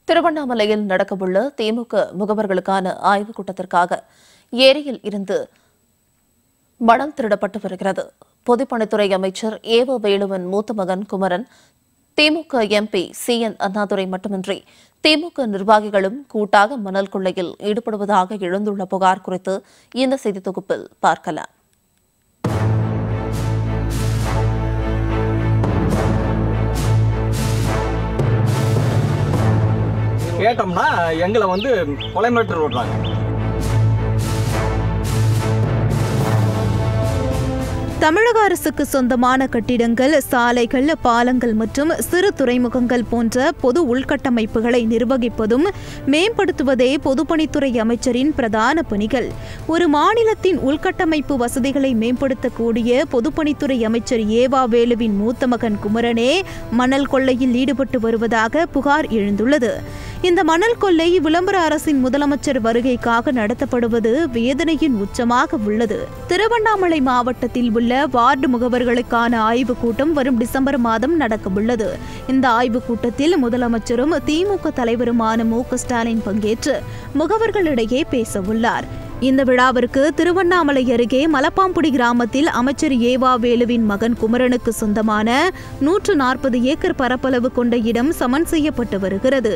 திருவண்ணாமலையில் நடக்கவுள்ள திமுக முகவர்களுக்கான ஆய்வுக் கூட்டத்திற்காக ஏரியில் இருந்து மணல் திருடப்பட்டு வருகிறது. பொதுப்பணித்துறை அமைச்சர் ஏவ வேலுவின் மூத்த மகன் குமரன், திமுக எம்பி CN அண்ணாதுரை மட்டுமின்றி திமுக நிர்வாகிகளும் கூட்டாக மணல் கொள்ளையில் ஈடுபடுவதாக எழுந்துள்ள புகார் குறித்து இந்த செய்தி தொகுப்பில் பார்க்கலாம். கேட்டோம்னா எங்களை கொலை மிரட்டல் விடுறாங்க. தமிழக அரசுக்கு சொந்தமான கட்டிடங்கள், சாலைகள், பாலங்கள் மற்றும் சிறு துறைமுகங்கள் போன்ற பொது உள்கட்டமைப்புகளை நிர்வகிப்பதும் மேம்படுத்துவதே பொதுப்பணித்துறை அமைச்சரின் பிரதான பணிகள். ஒரு மாநிலத்தின் உள்கட்டமைப்பு வசதிகளை மேம்படுத்தக்கூடிய பொதுப்பணித்துறை அமைச்சர் ஏவா வேலுவின் மூத்த மகன் குமரனே மணல் கொள்ளையில் ஈடுபட்டு வருவதாக புகார் எழுந்துள்ளது. இந்த மணல் கொள்ளை விளம்பர அரசின் முதலமைச்சர் வருகைக்காக நடத்தப்படுவது வேதனையின் உச்சமாக உள்ளது. திருவண்ணாமலை மாவட்டத்தில் உள்ள வார்டு முகவர்களுக்கான ஆய்வுக் கூட்டம் வரும் டிசம்பர் மாதம் நடக்கவுள்ளது. இந்த ஆய்வுக் கூட்டத்தில் முதலமைச்சரும் திமுக தலைவருமான மு.க. ஸ்டாலின் பங்கேற்று முகவர்களிடையே பேசவுள்ளார். இந்த விழாவிற்கு திருவண்ணாமலை அருகே மலப்பாம்புடி கிராமத்தில் அமைச்சர் ஏவா வேலுவின் மகன் குமரனுக்கு சொந்தமான 140 ஏக்கர் பரப்பளவு கொண்ட இடம் சமன் செய்யப்பட்டு வருகிறது.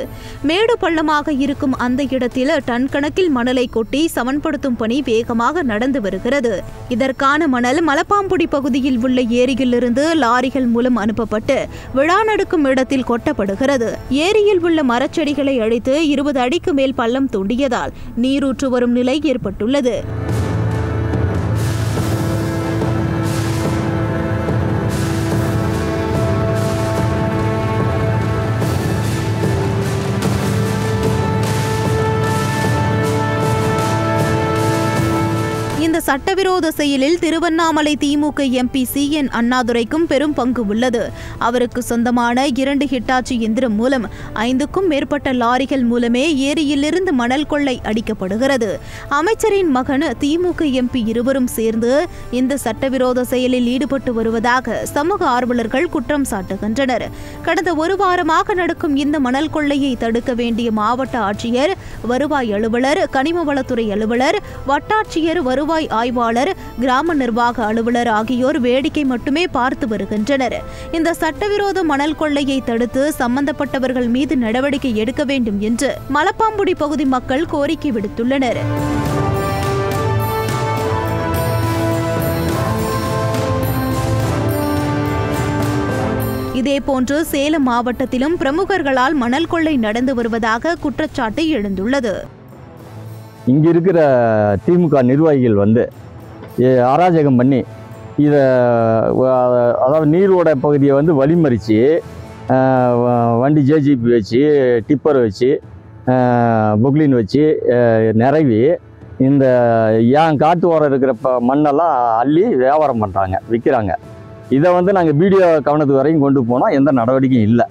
மேடு பள்ளமாக இருக்கும் அந்த இடத்தில் டன் கணக்கில் மணலை கொட்டி சமன்படுத்தும் பணி வேகமாக நடந்து வருகிறது. இதற்கான மணல் மலப்பாம்புடி பகுதியில் உள்ள ஏரியிலிருந்து லாரிகள் மூலம் அனுப்பப்பட்டு விழா நடக்கும் இடத்தில் கொட்டப்படுகிறது. ஏரியில் உள்ள மரச்செடிகளை அழித்து 20 அடிக்கு மேல் பள்ளம் தோண்டியதால் நீரூற்று வரும் நிலை ஏற்பட்டுள்ளது. இந்த சட்டவிரோத செயலில் திருவண்ணாமலை திமுக எம்பி CN அண்ணாதுரைக்கும் பெரும் பங்கு உள்ளது. அவருக்கு சொந்தமான 2 ஹிட்டாச்சி எந்திரம் மூலம் 5க்கும் மேற்பட்ட லாரிகள் மூலமே ஏரியிலிருந்து மணல் கொள்ளை அடிக்கப்படுகிறது. அமைச்சரின் மகன் திமுக எம்பி இருவரும் சேர்ந்து இந்த சட்டவிரோத செயலில் ஈடுபட்டு வருவதாக சமூக ஆர்வலர்கள் குற்றம் சாட்டுகின்றனர். கடந்த ஒரு வாரமாக நடக்கும் இந்த மணல் கொள்ளையை தடுக்க வேண்டிய மாவட்ட ஆட்சியர், வருவாய் அலுவலர், கனிமவளத்துறை அலுவலர், வட்டாட்சியர், வருவாய் ஆய்வாளர், கிராம நிர்வாக அலுவலர் ஆகியோர் வேடிக்கை மட்டுமே பார்த்து வருகின்றனர். இந்த சட்டவிரோத மணல் கொள்ளையை தடுத்து சம்பந்தப்பட்டவர்கள் மீது நடவடிக்கை எடுக்க வேண்டும் என்று மலப்பாம்புடி பகுதி மக்கள் கோரிக்கை விடுத்துள்ளனர். இதேபோன்று சேலம் மாவட்டத்திலும் பிரமுகர்களால் மணல் கொள்ளை நடந்து வருவதாக குற்றச்சாட்டு எழுந்துள்ளது. இங்கே இருக்கிற திமுக நிர்வாகிகள் அராஜகம் பண்ணி இதை அதாவது நீரோட பகுதியை வழிமறித்து வண்டி JCB வச்சு, டிப்பர் வச்சு, புக்லின் வச்சு நிறவி இந்த ஏன் காட்டு ஓரம் இருக்கிற மண்ணெல்லாம் அள்ளி வியாபாரம் பண்ணுறாங்க, விற்கிறாங்க. இதை நாங்கள் வீடியோ கவனத்துக்கு வரைக்கும் கொண்டு போனால் எந்த நடவடிக்கையும் இல்லை.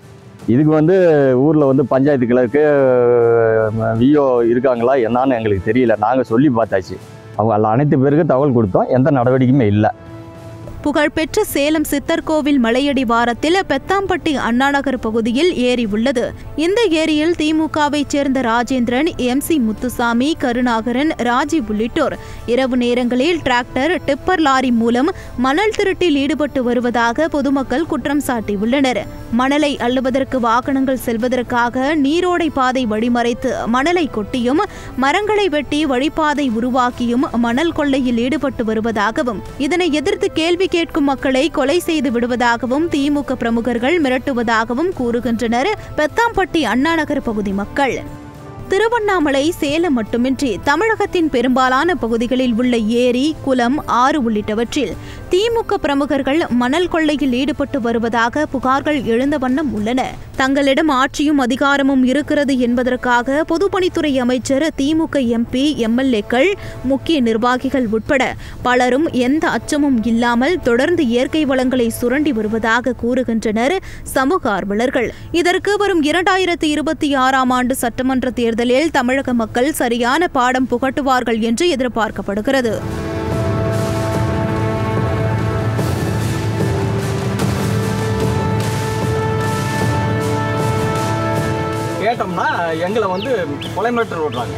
இதுக்கு ஊரில் பஞ்சாயத்து கிளர்க்கு விஓ இருக்காங்களா என்னான்னு எங்களுக்கு தெரியல. நாங்கள் சொல்லி பார்த்தாச்சு. அவங்க அனைத்து பேருக்கு தகவல் கொடுத்தோம். எந்த நடவடிக்கையுமே இல்லை. புகழ்பெற்ற சேலம் சித்தர் கோவில் மலையடி வாரத்தில் பெத்தாம்பட்டி அண்ணாநகர் பகுதியில் ஏரி உள்ளது. இந்த ஏரியில் திமுகவைச் சேர்ந்த ராஜேந்திரன், MC முத்துசாமி, கருணாகரன், ராஜீவ் உள்ளிட்டோர் இரவு நேரங்களில் டிராக்டர், டிப்பர் லாரி மூலம் மணல் திருட்டில் ஈடுபட்டு வருவதாக பொதுமக்கள் குற்றம் சாட்டியுள்ளனர். மணலை அள்ளுவதற்கு வாகனங்கள் செல்வதற்காக நீரோடை பாதை வழிமறைத்து மணலை கொட்டியும், மரங்களை வெட்டி வழிபாதை உருவாக்கியும் மணல் கொள்ளையில் ஈடுபட்டு வருவதாகவும், இதனை எதிர்த்து கேள்வி கேட்கும் மக்களை கொலை செய்து விடுவதாகவும் திமுக பிரமுகர்கள் மிரட்டுவதாகவும் கூறுகின்றனர் பெத்தாம்பட்டி அண்ணாநகர் பகுதி மக்கள். திருவண்ணாமலை, சேலம் மட்டுமின்றி தமிழகத்தின் பெரும்பாலான பகுதிகளில் உள்ள ஏரி, குளம், ஆறு உள்ளிட்டவற்றில் திமுக பிரமுகர்கள் மணல் கொள்ளையில் ஈடுபட்டு வருவதாக புகார்கள் எழுந்த வண்ணம் உள்ளன. தங்களிடம் ஆட்சியும் அதிகாரமும் இருக்கிறது என்பதற்காக பொதுப்பணித்துறை அமைச்சர், திமுக MP, MLAக்கள், முக்கிய நிர்வாகிகள் உட்பட பலரும் எந்த அச்சமும் இல்லாமல் தொடர்ந்து இயற்கை வளங்களை சுரண்டி வருவதாக கூறுகின்றனர் சமூக ஆர்வலர்கள். இதற்கு வரும் 2026ஆம் ஆண்டு சட்டமன்ற தேர்தலில் தமிழக மக்கள் சரியான பாடம் புகட்டுவார்கள் என்று எதிர்பார்க்கப்படுகிறது. கேட்டோம்னா எங்களை வந்து கொலை மிரட்டல் விடுறாங்க.